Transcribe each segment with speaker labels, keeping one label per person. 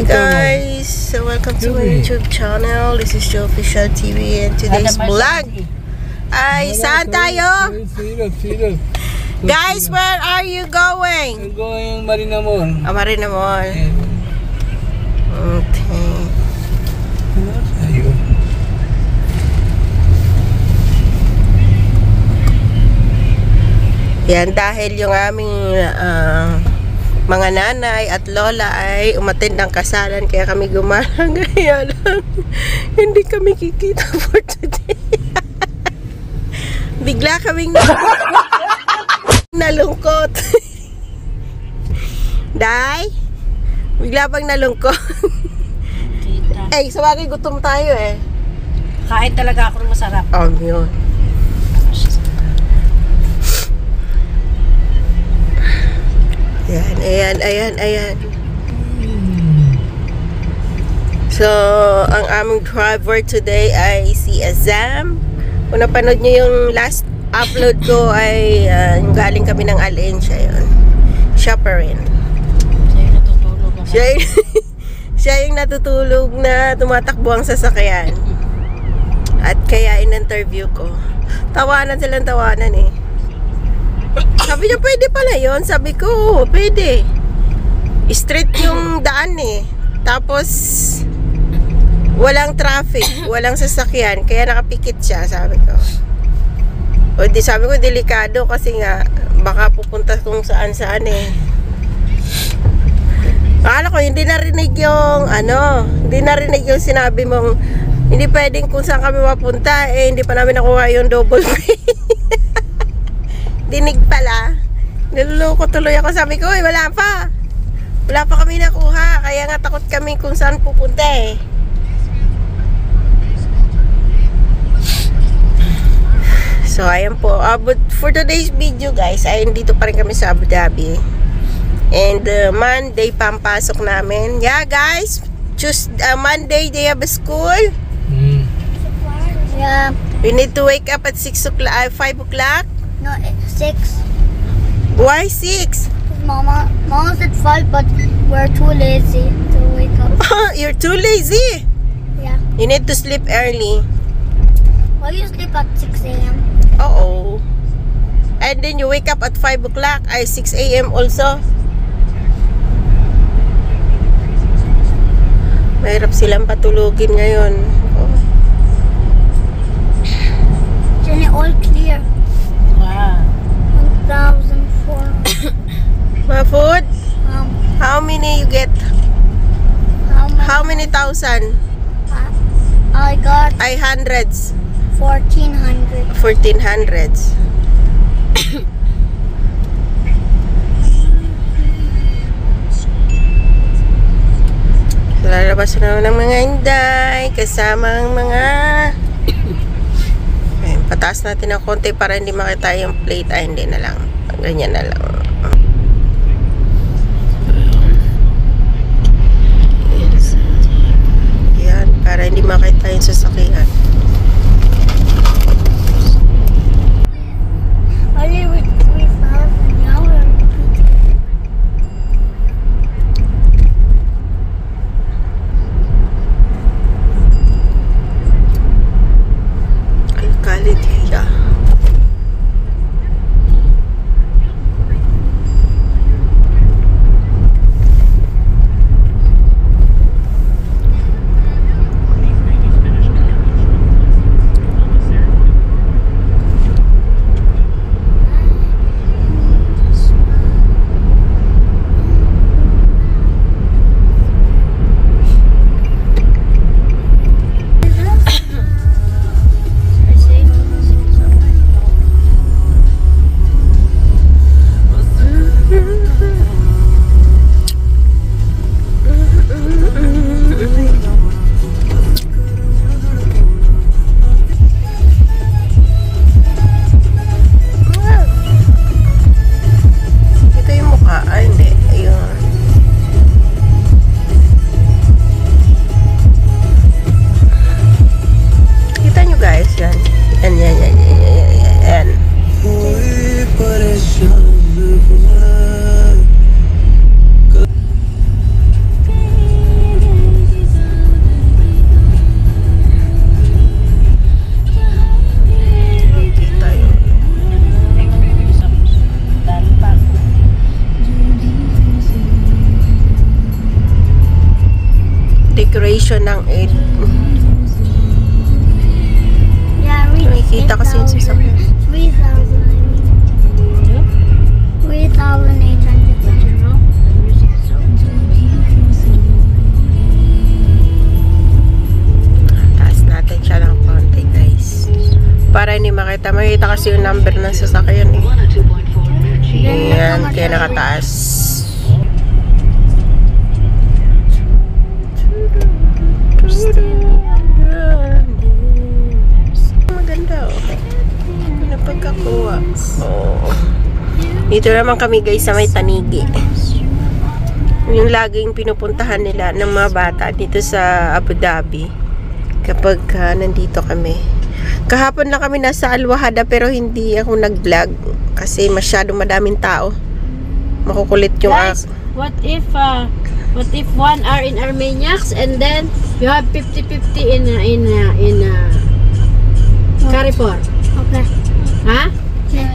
Speaker 1: Hey guys, so welcome to my YouTube channel. This is Joe Official TV and today's vlog ay saan tayo? Guys, where are you going?
Speaker 2: I'm going Marinamon.
Speaker 1: Marinamon. Okay. Yan dahil yung aming mga nanay at lola ay umattend ng kasalan kaya kami gumalang. Kaya lang hindi kami kikita for today. Bigla kaming nalungkot. Day, bigla pang nalungkot. Eh, sa bagay gutom tayo eh.
Speaker 3: Kain talaga ako ng masarap.
Speaker 1: Oh, yun. Ayan. So, ang aming driver today ay si Azam. Kung napanood nyo yung last upload ko ay yung galing kami ng Alensya yun. Siya pa rin.
Speaker 3: Siya yung natutulog.
Speaker 1: Siya yung natutulog na tumatakbo ang sasakyan. At kaya in-interview ko. Tawanan eh. Sabi niya, pwede pala yun. Sabi ko, pwede. Straight yung daan eh. Tapos, walang traffic, walang sasakyan. Kaya nakapikit siya, sabi ko. O di sabi ko, delikado kasi nga, baka pupunta kung saan-saan eh. Akala ko, hindi narinig yung sinabi mong, hindi pwedeng kung saan kami mapunta, eh, hindi pa namin nakuha yung double pay. Dinig pala. Niluloko tuloy ako. Sabi ko, wala pa kami nakuha. Kaya nga takot kami kung saan pupunta eh. So, ayan po. But for today's video guys, ay dito pa rin kami sa Abu Dhabi. And Monday pampasok namin. Yeah guys, Monday they have a school.
Speaker 4: Yeah.
Speaker 1: We need to wake up at 5 o'clock.
Speaker 4: No, 6.
Speaker 1: Why 6?
Speaker 4: Mama said 5, but we're too lazy to wake up.
Speaker 1: You're too lazy.
Speaker 4: Yeah.
Speaker 1: You need to sleep early.
Speaker 4: Why you sleep at 6 a.m.?
Speaker 1: Oo. And then you wake up at 5 o'clock ay 6 a.m. also. Mahirap silang patulugin ngayon. Oh.
Speaker 4: Jenny, all clear.
Speaker 3: Wow.
Speaker 4: 1,004.
Speaker 1: My food? How many you get? How many thousand?
Speaker 4: I got
Speaker 1: Ay hundreds.
Speaker 4: 1,400.
Speaker 1: 1,400s. Lalabas na naman ng mga inday kasama ang mga ayun, pataas natin ng konti para hindi makita yung plate. Ay, hindi na lang. Ganyan na lang. Yan, para hindi makita yung sasakyan.
Speaker 4: Only with 3,000 now we're
Speaker 1: Al-Khalidiyya. Decoration ng Eid.
Speaker 4: Yeah, read
Speaker 1: Nakikita kasi yun sa sasakyan.
Speaker 4: 3,800, but you know, the music is so
Speaker 1: Taas natin siya ng konti, guys. Para hindi makita. Makita kasi yung number ng sasakyan eh. Ayan, kaya nakataas. Maganda oh. Napagkakuha. Oh. Dito naman kami guys sa may Tanigi. Yung laging pinupuntahan nila ng mga bata dito sa Abu Dhabi. Kapag nandito kami. Kahapon lang kami nasa Al-Wahada pero hindi ako nag-vlog. Kasi masyadong madaming tao. Makukulit yung
Speaker 3: Guys, what if 1 hour in Armeniacs and then you have 50-50 in Carrefour?
Speaker 4: Okay.
Speaker 3: Ha?
Speaker 4: Yeah.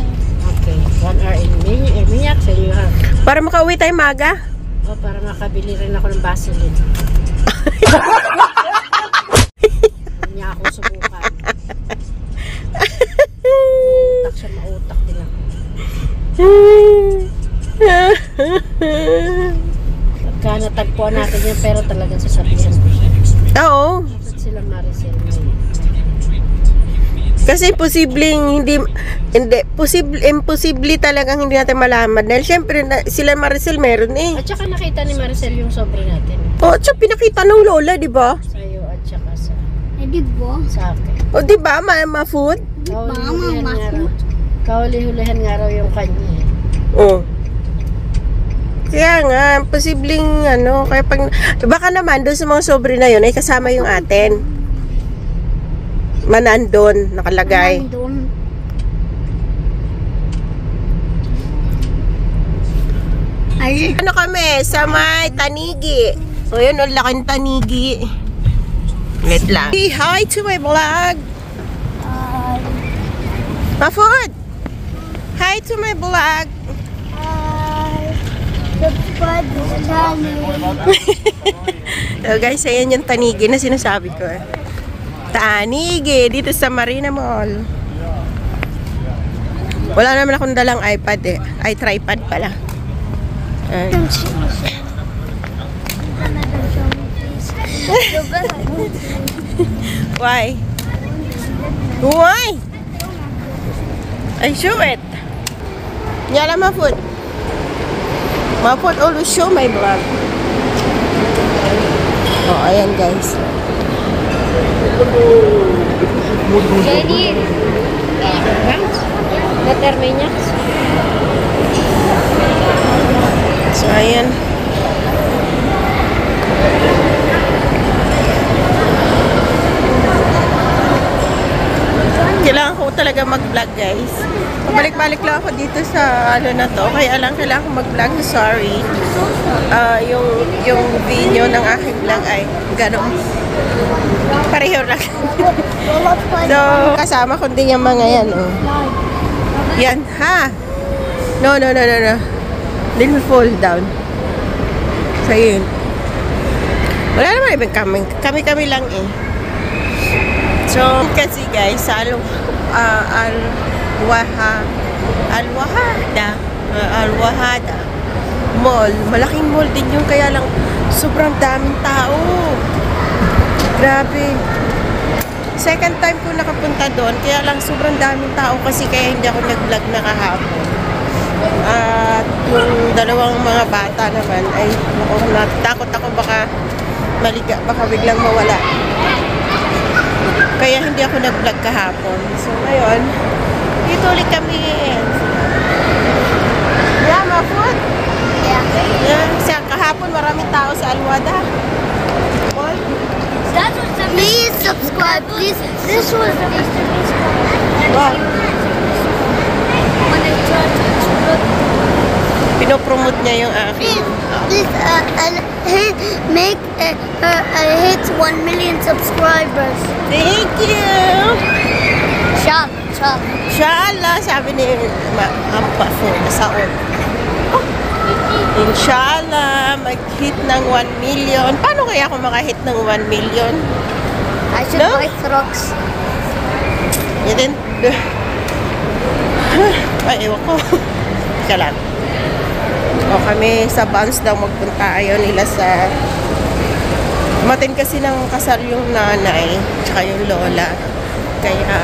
Speaker 3: Okay. 1 hour in Armeniacs and you have...
Speaker 1: para makauwi tayo maga.
Speaker 3: Oh, para makabili rin ako ng Vaseline. Hindi niya ako subukan. Mautak siya, mautak din ako. Pagka natagpuan natin yan, pero talagang sasabihan ko.
Speaker 1: Oo.
Speaker 3: Bakit sila Maricel may...
Speaker 1: Kasi imposible talagang hindi natin malaman. Dahil syempre sila Maricel meron eh.
Speaker 3: At saka nakita ni Maricel yung sobre natin.
Speaker 1: O, tsaka pinakita ng lola, di ba?
Speaker 3: Sa'yo at saka sa
Speaker 4: Edibo.
Speaker 3: akin.
Speaker 1: O, di ba? Ma-food?
Speaker 3: Kahuli-hulihan nga raw yung kanya eh.
Speaker 1: O. Kaya nga, posibleng kaya pag, baka naman doon sa mga sobre na yun ay kasama yung atin. Manandon, nakalagay.
Speaker 4: Doon. Ay,
Speaker 1: Ano kami? Sa may Tanigi. O yun, ang laking Tanigi. Wait lang. Say hi to my vlog. Ma-food. Hi to my vlog.
Speaker 4: subscribe to the channel.
Speaker 1: So guys, ayan yung Tanigi na sinasabi ko eh. Tanigi, dito sa Marina Mall. Wala naman akong dalang iPad eh. Ay, tripod pala. Ayan. Why? Why? I show it. Nyala ma-food. Ma-food always show my vlog. Oh, ayan guys.
Speaker 4: Jadi,
Speaker 3: Not Armeniacs?
Speaker 1: So, ayan. Kailangan ko talaga mag-vlog guys. Balik-balik lang ako dito sa na to. Kaya lang kailangan ko mag-vlog. Sorry. Yung video ng aking vlog ay gano'n. Pareho lang. So, kasama ko din yung mga yan. Oh. Yan, ha? No. They will fall down. So, yun. Wala naman ibang kami lang eh. So, kasi guys, sa Al-Wahada Mall, malaking mall din yung kaya lang sobrang daming tao. Grabe. Second time ko nakapunta doon, kaya lang sobrang daming tao kasi kaya hindi ako nag-vlog na kahapon. At yung dalawang mga bata naman ay natakot ako baka biglang mawala. Kaya hindi ako nag-vlog kahapon. So ngayon, dito ulit kami. Yeah, ma-food. Yeah. Sa kahapon maraming tao sa Al-Wahada.
Speaker 4: please subscribe. Please, this was
Speaker 1: Wow.
Speaker 4: when I tried to
Speaker 1: Pinopromote niya yung aking.
Speaker 4: please, hit 1 million subscribers.
Speaker 1: Thank you!
Speaker 4: Shop.
Speaker 1: Inshallah, sabi ni Ampa Food, saon. Inshallah, mag-hit ng 1 million. Paano kaya ako maka-hit ng 1 million?
Speaker 4: I should
Speaker 1: No?
Speaker 4: buy trucks.
Speaker 1: You didn't... Ay, ewan ko. Teka lang. O kami sa Vans daw magpunta. Ayaw nila sa... Matin kasi ng kasal yung nanay tsaka yung lola. Kaya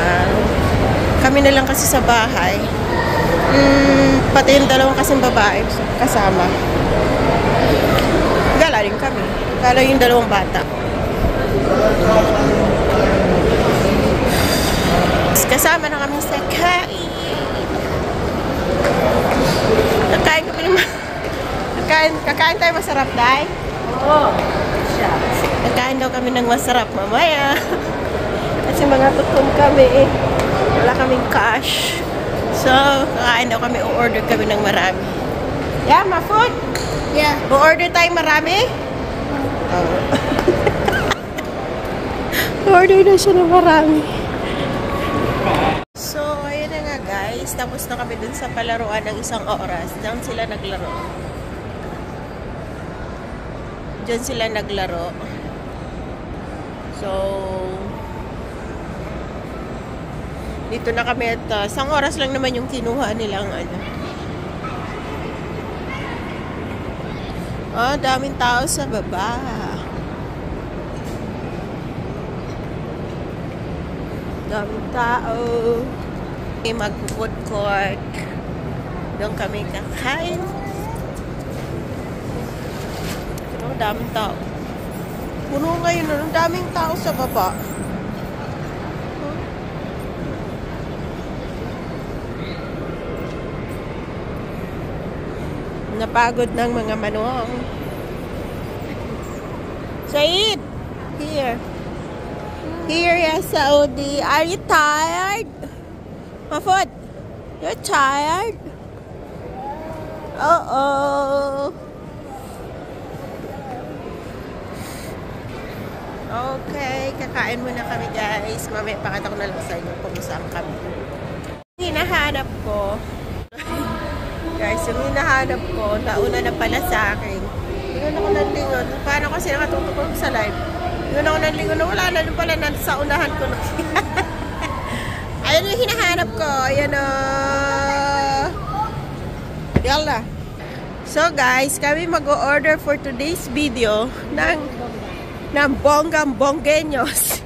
Speaker 1: kami na lang kasi sa bahay. Pati yung dalawang kasing babae kasama. Gala rin kami. Gala yung dalawang bata. Kasama na kami sa kain. Kakain tayo masarap, Day?
Speaker 3: Oo.
Speaker 1: Kakain daw kami ng masarap mamaya. Kasi mga tutom kami. Wala kaming cash. So, kakain daw kami. O-order kami ng marami. Yeah, ma food?
Speaker 4: Yeah.
Speaker 1: O-order tayo marami? Oo. O-order na siya ng marami. So, ayun na nga guys. Tapos na kami dun sa palaruan ng 1 oras. Diyan sila naglaro. Diyan sila naglaro. So, dito na kami at 1 oras lang naman yung kinuha nilang ano. Daming tao sa baba. Daming tao. Mag-food court. Doon kami kakain. Daming tao. Puno ngayon, ang daming tao sa baba. Napagod ng mga manong. Said! Here. Here, ya Saudi. Are you tired? Mafod, you're tired? Uh-oh. Okay, kakain muna kami guys. Mamaya pakita ko na lang sa inyo kung saan kami. Hinahanap ko. Guys, yung hinahanap ko, nauna na pala sa akin. Lingon ako ng lingon. Paano kasi nakatutok ko sa live? Lingon ako ng lingon na wala na nun pala sa unahan ko. Ayan yung hinahanap ko. Ayan o. Yalla. So guys, kami mag-o-order for today's video ng bonggang-bonggenyos.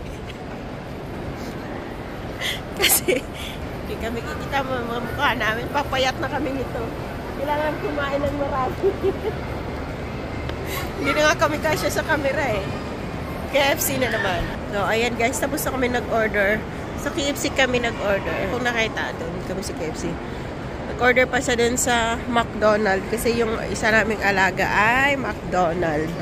Speaker 1: Kasi hindi kami kikita mga mukha namin. Papayat na kami nito. Kailangan kumain ng marami. Hindi na nga kami kasya sa camera eh. KFC na naman. So ayan guys, tapos na kami nag-order. Sa KFC kami nag-order. Kung nakita doon kami sa KFC. Nag-order pa siya dun sa McDonald's. Kasi yung isa naming alaga ay McDonald's.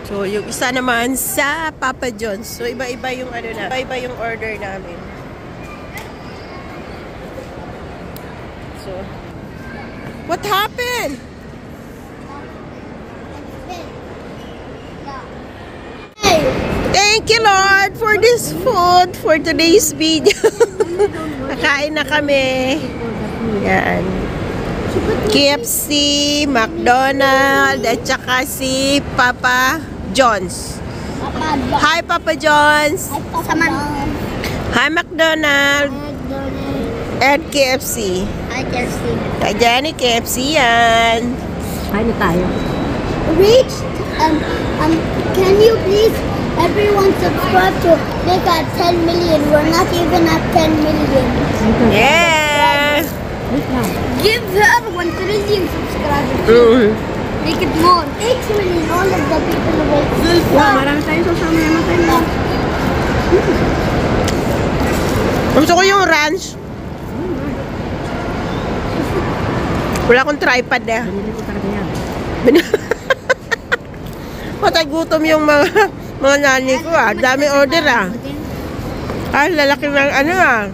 Speaker 1: So, yung isa naman sa Papa John's. So, iba-iba yung ano na. Iba-iba yung order namin. So, what happened? Thank you, Lord, for this food for today's video. Nakain na kami. Yan. KFC, McDonald's, at saka si Papa John's. Hi, Papa John's. Hi, McDonald's. At KFC.
Speaker 4: Hi, KFC.
Speaker 1: Kay Jenny, KFC yan.
Speaker 3: Kain na tayo.
Speaker 4: Reach, can you please everyone subscribe to make at 10 million? We're not even at 10 million.
Speaker 1: Yeah.
Speaker 4: Give her 1 trillion subscribers. Make it more. 8 million, all of the people will
Speaker 3: Marami tayo sasama naman tayo.
Speaker 1: Gusto ko yung ranch. Wala akong tripod eh.
Speaker 3: Binili ko talaga yan.
Speaker 1: Matay gutom yung mga nani ko ah. Dami order ah. Ah, lalaki ng ano ah.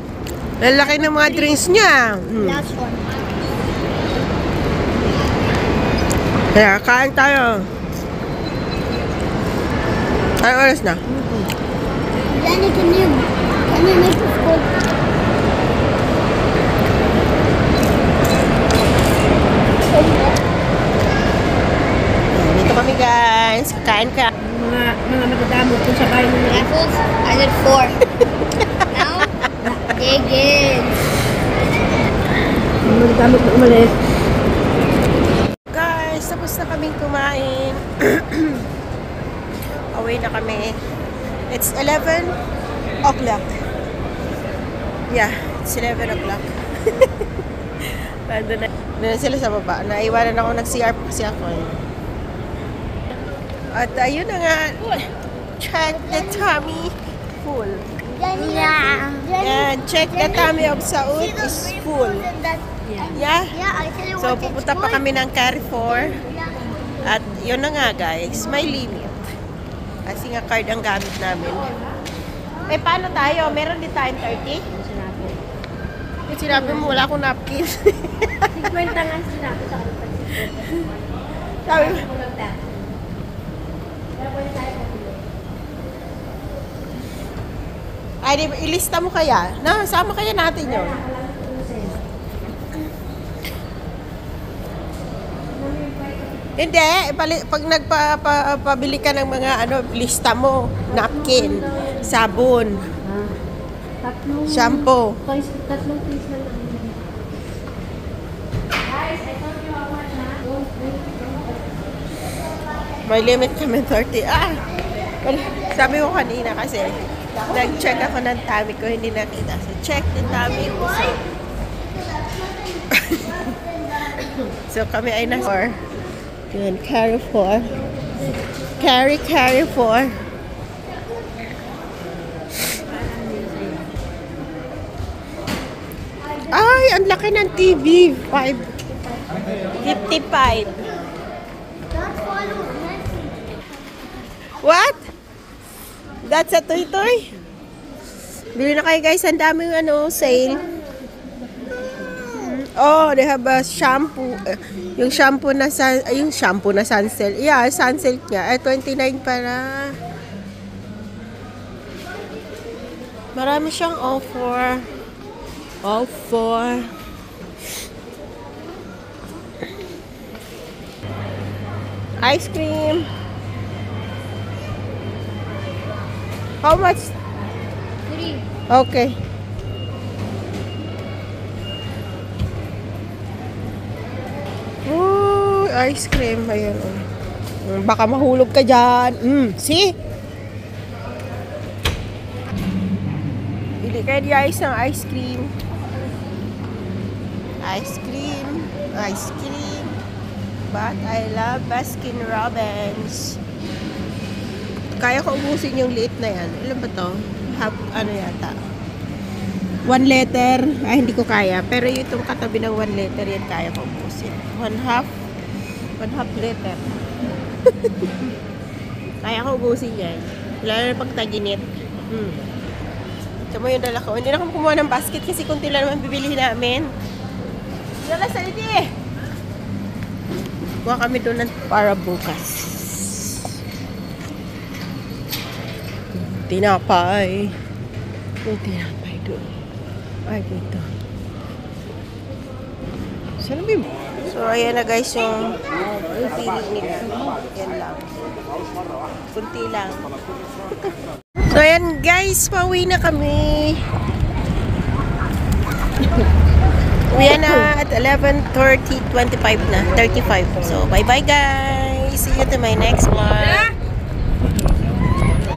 Speaker 1: Lalaki ng mga drinks niya.
Speaker 4: Last one.
Speaker 1: Kaya, kain tayo. Ay, oras na.
Speaker 4: Danny, can you make this good?
Speaker 1: kami guys. Kain ka.
Speaker 3: Mga matadamot kung sa bahay nila.
Speaker 4: Apples? I did 4. Now? Again.
Speaker 3: Mga matadamot na umalis.
Speaker 1: Guys, tapos na kaming kumain. Away na kami. It's 11 o'clock. Yeah, it's 11 o'clock. Nandun sila sa baba. Naiwanan ako, nag-CR pa kasi ako. At ayun na nga. Check the tummy full.
Speaker 4: Yeah.
Speaker 1: Yan, check the tummy of Saud is full. Yeah?
Speaker 4: Yeah, I tell you
Speaker 1: So,
Speaker 4: what, it's
Speaker 1: pupunta pa
Speaker 4: good.
Speaker 1: kami ng Carrefour. At yun na nga guys, may limit. Kasi nga card ang gamit namin. Eh, paano tayo? Meron din tayong 30? Yung sinabi mo, wala akong napkin.
Speaker 3: 50 nga sinabi sa kanila.
Speaker 1: Sabi mo, ay, di ba, ilista mo kaya? Na, sama kaya natin yun. Hindi, pag nagpabili ka ng mga lista mo, napkin, sabon, shampoo.
Speaker 3: Tatlong piece lang.
Speaker 1: May limit kami 30. Sabi ko kanina kasi, nag-check ako ng tummy ko, hindi nakita. So, check the tummy ko. So, kami ay na-4. Yun, Carrefour. Carrefour. Ay, ang laki ng TV. 55. What? That's a toy-toy? Bili na kayo guys, ang daming sale. Oh, they have a shampoo. Yung shampoo na Sunsilk. Yeah, Sunsilk niya. 29 para. Marami siyang offer. Ice cream. How much?
Speaker 4: 3.
Speaker 1: Okay. Oh, ice cream. Ayan. Baka mahulog ka dyan. See? Bili kayo guys ng ice cream. Ice cream. Ice cream. But I love Baskin Robbins. Kaya ko ubusin yung liit na yan. Ilan ba to? Half, yata. 1 liter. Ay, hindi ko kaya. Pero itong katabi ng 1 liter, yan kaya ko ubusin. 1 half liter. Kaya ko ubusin yan. Lalo na pag taginit. Ito mo yung dala ko. Hindi na kami kumuha ng basket kasi kunti lang naman bibili namin. Dala sa liti. Kuha kami doon para bukas. Tinapay. Yung tinapay doon. Ay, dito. Saan ba? So, ayan na guys yung pili nila. Yan lang. Kunti lang. So, ayan guys. Pauwi na kami. Uwi na at 11:30, 25 na. 35. So, bye-bye guys. See you to my next vlog.